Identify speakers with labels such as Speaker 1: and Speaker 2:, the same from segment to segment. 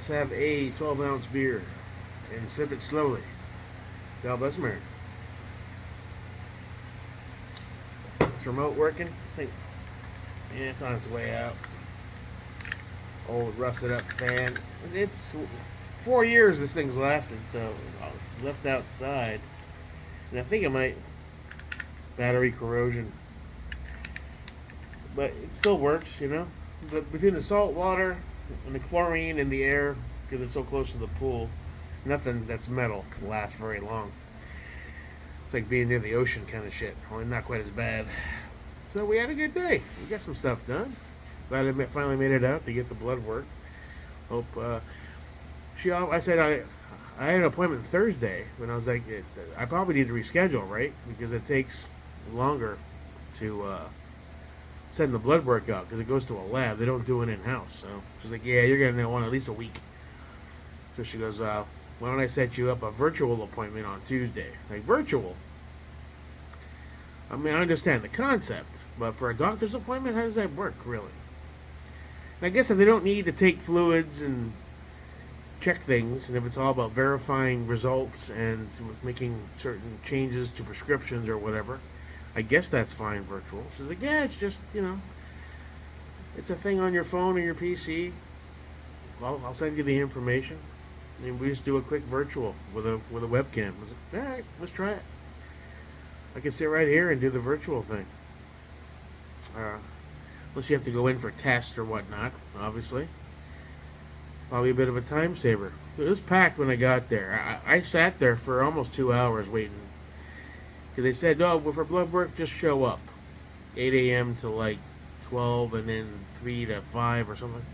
Speaker 1: Let's have a 12-ounce beer and sip it slowly. God bless America. This remote working? I think, yeah, it's on its way out. Old rusted up fan. It's 4 years this thing's lasted, so I was left outside. And I think it might battery corrosion. But it still works, you know. But between the salt water and the chlorine in the air, because it's so close to the pool, nothing that's metal can last very long. It's like being near the ocean kind of shit, only not quite as bad. So we had a good day. We got some stuff done. Glad I finally made it out to get the blood work. Hope I said I had an appointment Thursday, when I was like, I probably need to reschedule, right? Because it takes longer to send the blood work out because it goes to a lab. They don't do it in house. So she's like, yeah, you're gonna want at least a week. So she goes, why don't I set you up a virtual appointment on Tuesday? Like, virtual? I mean, I understand the concept, but for a doctor's appointment, how does that work, really? And I guess if they don't need to take fluids and check things, and if it's all about verifying results and making certain changes to prescriptions or whatever, I guess that's fine virtual. She's like, yeah, it's just, it's a thing on your phone or your PC. I'll send you the information. And we just do a quick virtual with a webcam. I was like, all right, let's try it. I can sit right here and do the virtual thing. Unless you have to go in for tests or whatnot, obviously. Probably a bit of a time saver. It was packed when I got there. I sat there for almost 2 hours waiting. Because they said, well, for blood work, just show up. 8 a.m. to like 12 and then 3 to 5 or something.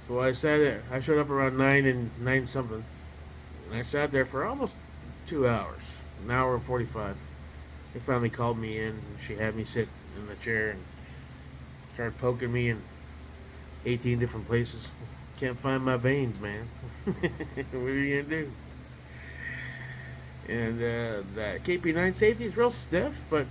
Speaker 1: So I showed up around 9 something. And I sat there for almost 2 hours. An hour and 45. They finally called me in, and she had me sit in the chair and started poking me in 18 different places. Can't find my veins, man. What are you gonna do? And the KP9 safety is real stiff, but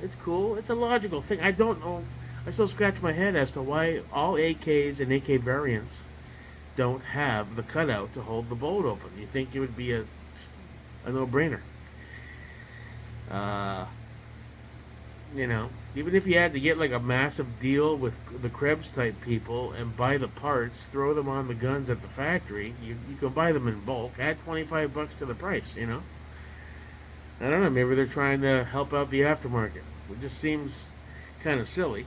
Speaker 1: it's cool. It's a logical thing. I don't know. I still scratch my head as to why all AKs and AK variants don't have the cutout to hold the bolt open. You think it would be a no-brainer. Even if you had to get like a massive deal with the Krebs type people and buy the parts, throw them on the guns at the factory, you can buy them in bulk, add $25 to the price, I don't know, maybe they're trying to help out the aftermarket. It just seems kind of silly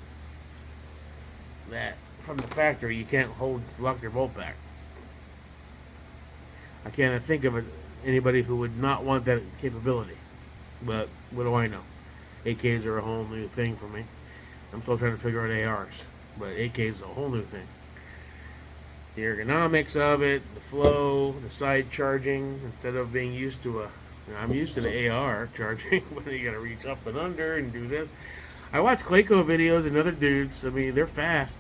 Speaker 1: that from the factory you can't lock your bolt back. I can't think of anybody who would not want that capability. But what do I know? AKs are a whole new thing for me. I'm still trying to figure out ARs, but AKs is a whole new thing. The ergonomics of it, the flow, the side charging, instead of being used to I'm used to the AR charging, but you gotta reach up and under and do this. I watch Clayco videos and other dudes, they're fast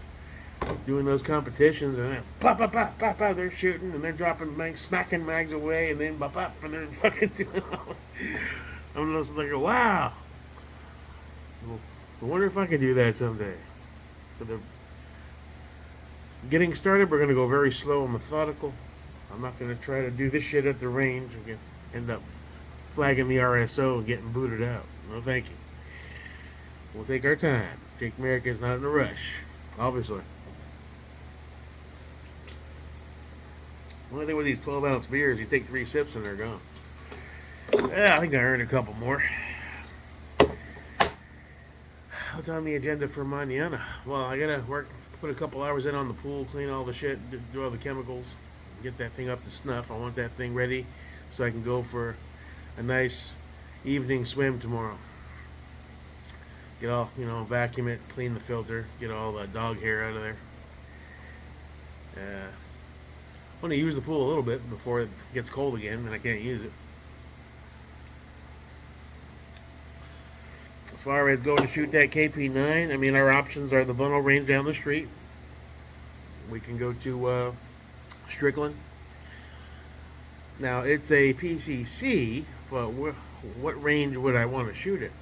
Speaker 1: doing those competitions, and then pop, pop, pop, pop, pop, they're shooting, and they're dropping mags, smacking mags away, and then pop, pop, and they're fucking doing all this. I'm just like, wow. I wonder if I could do that someday. For the getting started, we're going to go very slow and methodical. I'm not going to try to do this shit at the range and end up flagging the RSO and getting booted out. No, thank you. We'll take our time. Jake America's not in a rush, obviously. Only thing with these 12-ounce beers, you take 3 sips and they're gone. Yeah, I think I earned a couple more. What's on the agenda for mañana? Well, I gotta put a couple hours in on the pool, clean all the shit, do all the chemicals, get that thing up to snuff. I want that thing ready so I can go for a nice evening swim tomorrow. Get all, vacuum it, clean the filter, get all the dog hair out of there. I want to use the pool a little bit before it gets cold again and I can't use it. As far as going to shoot that KP9, our options are the Bono Range down the street. We can go to Strickland. Now, it's a PCC, but what range would I want to shoot it?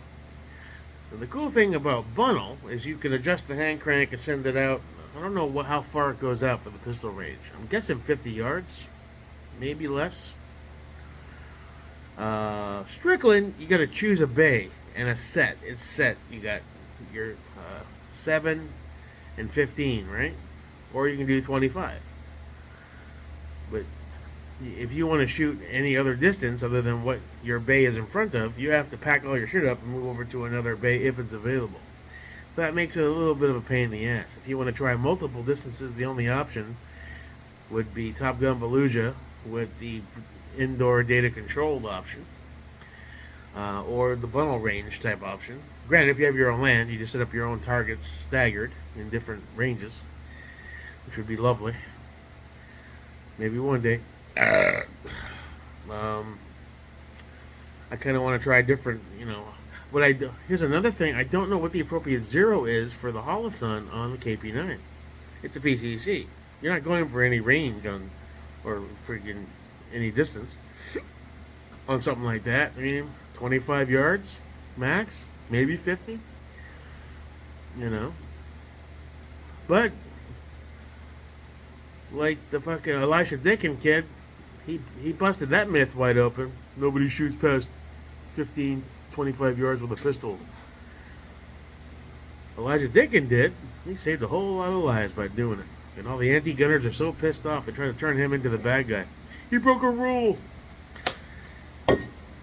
Speaker 1: And the cool thing about Bunnell is you can adjust the hand crank and send it out. I don't know how far it goes out for the pistol range. I'm guessing 50 yards, maybe less. Strickland, you got to choose a bay and a set. It's set. You got your 7 and 15, right? Or you can do 25. But if you want to shoot any other distance other than what your bay is in front of, you have to pack all your shit up and move over to another bay if it's available. That makes it a little bit of a pain in the ass. If you want to try multiple distances, the only option would be Top Gun Fallujah with the indoor data controlled option, or the Bunnell range type option. Granted, if you have your own land, you just set up your own targets staggered in different ranges, which would be lovely. Maybe one day. I kind of want to try different, What I do, here's another thing. I don't know what the appropriate zero is for the Holosun on the KP9. It's a PCC. You're not going for any range or freaking any distance on something like that. I mean, 25 yards max, maybe 50. But like the fucking Elisha Dickin kid, he busted that myth wide open. Nobody shoots past 15, 25 yards with a pistol. Elijah Dickin did. He saved a whole lot of lives by doing it. And all the anti-gunners are so pissed off they try to turn him into the bad guy. He broke a rule.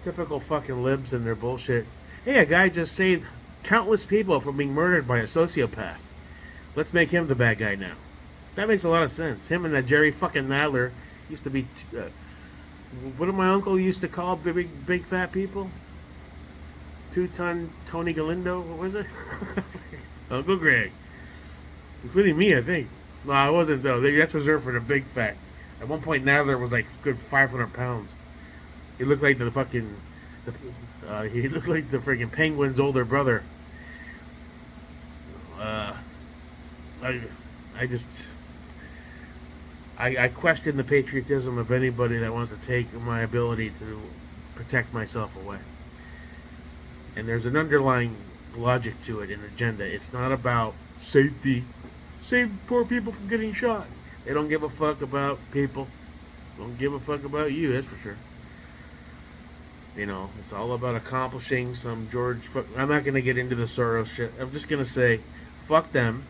Speaker 1: Typical fucking libs and their bullshit. Hey, a guy just saved countless people from being murdered by a sociopath. Let's make him the bad guy now. That makes a lot of sense. Him and that Jerry fucking Nadler used to be... what did my uncle used to call big fat people? 2-ton Tony Galindo? What was it? Uncle Greg. Including me, I think. No, I wasn't, though. That's reserved for the big fat. At one point, Nadler was like good 500 pounds. He looked like the fucking... he looked like the freaking Penguin's older brother. I question the patriotism of anybody that wants to take my ability to protect myself away. And there's an underlying logic to it, an agenda. It's not about safety. Save poor people from getting shot. They don't give a fuck about people. Don't give a fuck about you, that's for sure. It's all about accomplishing some I'm not going to get into the Soros shit. I'm just going to say, fuck them.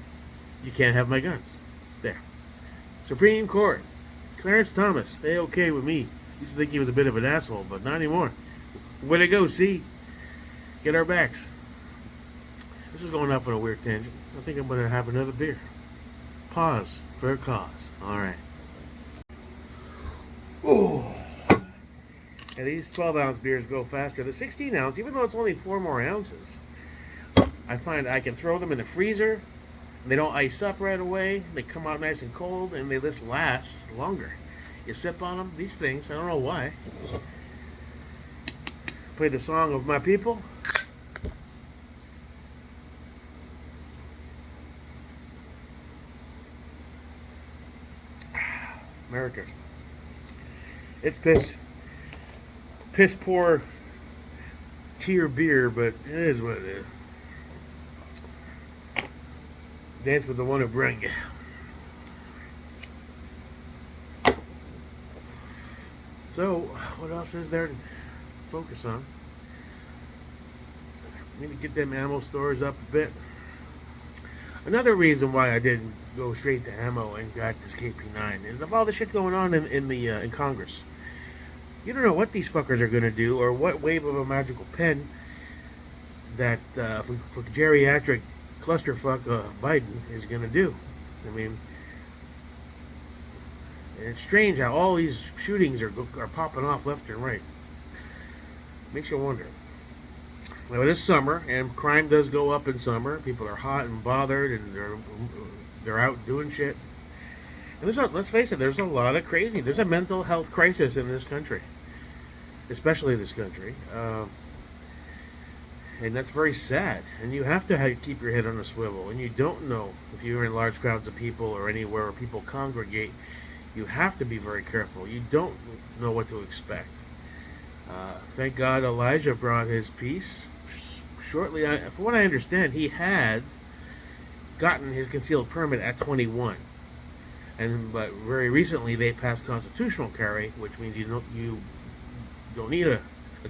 Speaker 1: You can't have my guns. There. Supreme Court. Clarence Thomas. They okay with me. Used to think he was a bit of an asshole, but not anymore. Way to go, see? Get our backs. This is going off on a weird tangent. I think I'm going to have another beer. Pause for a cause. Alright. Oh. And these 12-ounce beers go faster. The 16-ounce, even though it's only 4 more ounces, I find I can throw them in the freezer. They don't ice up right away. They come out nice and cold, and they just last longer. You sip on them. These things, I don't know why. Play the song of my people. America. It's piss poor tier beer, but it is what it is. Dance with the one who bring you. So, what else is there to focus on? Maybe get them ammo stores up a bit. Another reason why I didn't go straight to ammo and got this KP9 is of all the shit going on in Congress. You don't know what these fuckers are going to do or what wave of a magical pen that for geriatric clusterfuck Biden is going to do. I mean, it's strange how all these shootings are popping off left and right. Makes you wonder. Well, it is summer, and crime does go up in summer. People are hot and bothered, and they're out doing shit. And let's face it, there's a lot of crazy. There's a mental health crisis in this country, especially this country, and that's very sad. And you have to keep your head on a swivel. And you don't know if you're in large crowds of people or anywhere where people congregate. You have to be very careful. You don't know what to expect. Thank God Elijah brought his peace. shortly, from what I understand, he had gotten his concealed permit at 21, but very recently they passed constitutional carry, which means you don't need a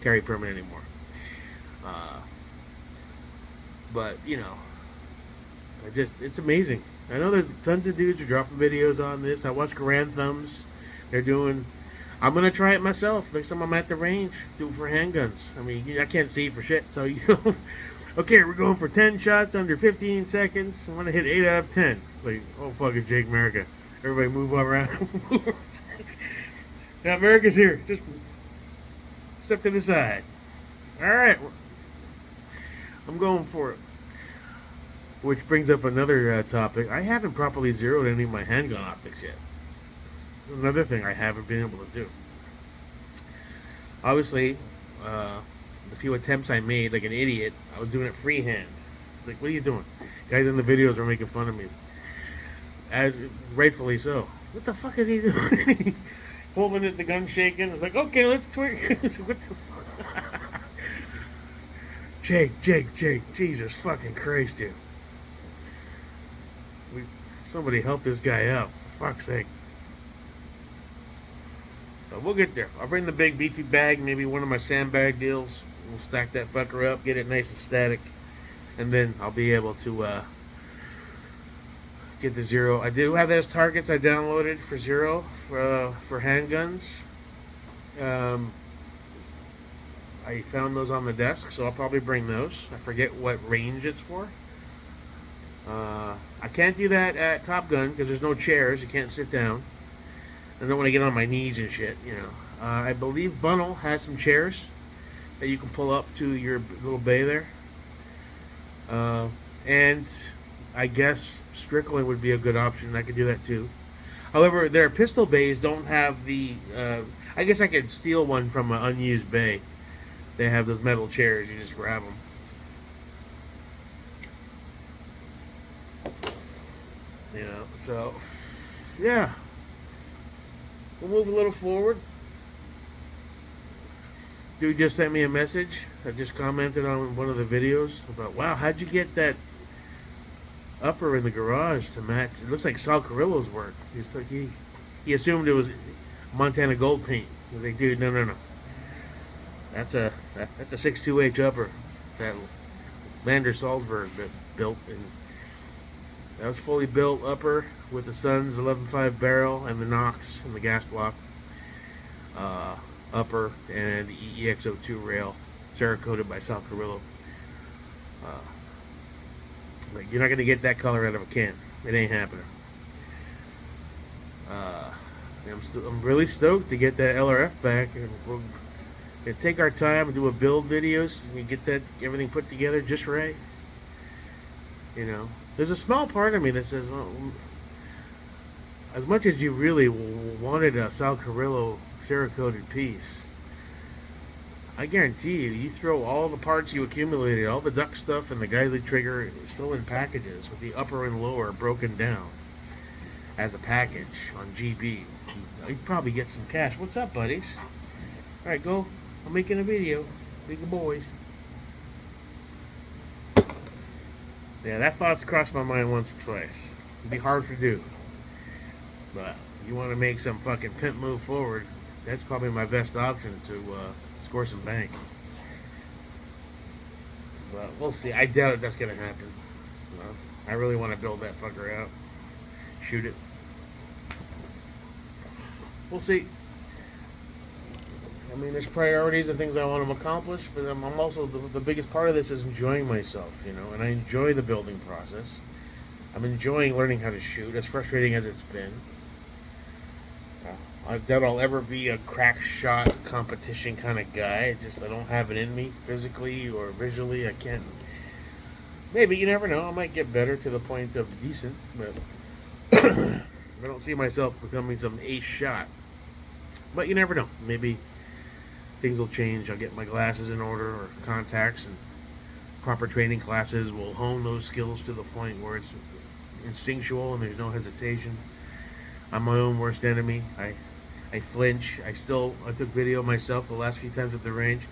Speaker 1: carry permit anymore. But it's amazing. I know there's tons of dudes who are dropping videos on this. I watch Garand Thumbs. They're doing. I'm gonna try it myself next time I'm at the range. Do it for handguns. I mean, I can't see for shit, so Okay, we're going for 10 shots under 15 seconds. I'm gonna hit 8 out of 10. Like, oh fuck it, Jake America. Everybody move around. Now America's here. Just step to the side. All right, I'm going for it. Which brings up another topic. I haven't properly zeroed any of my handgun optics yet. Another thing I haven't been able to do. Obviously, the few attempts I made, like an idiot, I was doing it freehand. Like, what are you doing? Guys in the videos were making fun of me. As rightfully so. What the fuck is he doing? Holding it, the gun shaking. It's like, okay, let's twig. What the fuck? Jake. Jesus fucking Christ, dude. Somebody help this guy out, for fuck's sake. But we'll get there. I'll bring the big beefy bag, maybe one of my sandbag deals. We'll stack that fucker up, get it nice and static, and then I'll be able to get the Zero. I do have those targets I downloaded for Zero for handguns. I found those on the desk, so I'll probably bring those. I forget what range it's for. I can't do that at Top Gun because there's no chairs. You can't sit down. I don't want to get on my knees and shit, I believe Bunnell has some chairs that you can pull up to your little bay there. And I guess Strickland would be a good option. I could do that too. However, their pistol bays don't have the... I guess I could steal one from an unused bay. They have those metal chairs. You just grab them. So, yeah. We'll move a little forward. Dude just sent me a message. I just commented on one of the videos about, wow, how'd you get that upper in the garage to match? It looks like Sal Carrillo's work. He assumed it was Montana Gold paint. He was like, dude, no. That's a 6.2H upper that Lander Salzberg built, and that was fully built upper with the Sun's 11.5 barrel and the Knox and the gas block upper and the EX02 rail, Cerakoted by Sal Carrillo. Like, you're not gonna get that color out of a can. It ain't happening. I'm really stoked to get that LRF back, and we'll take our time and do a build videos. We get everything put together just right. There's a small part of me that says, well, as much as you really wanted a Sal Carrillo Cerakoted piece, I guarantee you throw all the parts you accumulated, all the duck stuff and the Geisley trigger, still in packages with the upper and lower broken down as a package on GB. You'd probably get some cash. What's up, buddies? Alright, go. I'm making a video. Big boys. Yeah, that thought's crossed my mind once or twice. It'd be hard to do. But you want to make some fucking pimp move forward, that's probably my best option to score some bank. But we'll see. I doubt that's going to happen. I really want to build that fucker out. Shoot it. We'll see. I mean, there's priorities and things I want to accomplish, but I'm also, the biggest part of this is enjoying myself, and I enjoy the building process. I'm enjoying learning how to shoot, as frustrating as it's been. I doubt I'll ever be a crack shot competition kind of guy. I don't have it in me, physically or visually. I can't. Maybe, you never know. I might get better to the point of decent, but I don't see myself becoming some ace shot. But you never know. Maybe things will change. I'll get my glasses in order, or contacts, and proper training classes will hone those skills to the point where it's instinctual and there's no hesitation. I'm my own worst enemy. I flinch. I took video myself the last few times at the range,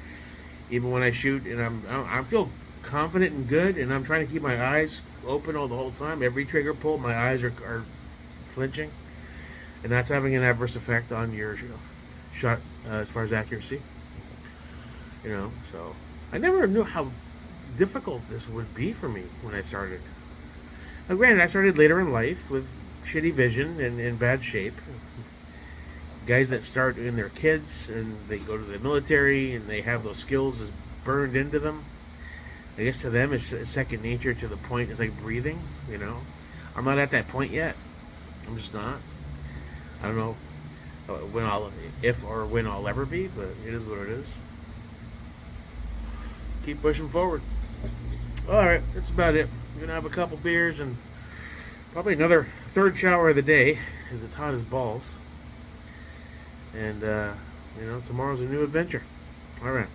Speaker 1: even when I shoot, and I feel confident and good, and I'm trying to keep my eyes open all the whole time. Every trigger pull, my eyes are flinching, and that's having an adverse effect on your shot as far as accuracy. So I never knew how difficult this would be for me when I started. Now, granted, I started later in life with shitty vision and in bad shape. Guys that start in their kids and they go to the military and they have those skills as burned into them. I guess to them it's second nature, to the point it's like breathing. I'm not at that point yet. I'm just not. I don't know if or when I'll ever be, but it is what it is. Keep pushing forward. Alright, that's about it. I'm gonna have a couple beers and probably another third shower of the day, because it's hot as balls. And tomorrow's a new adventure. Alright.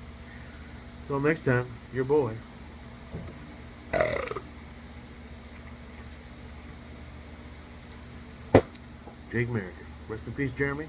Speaker 1: Until next time, your boy. Jake Merrick. Rest in peace, Jeremy.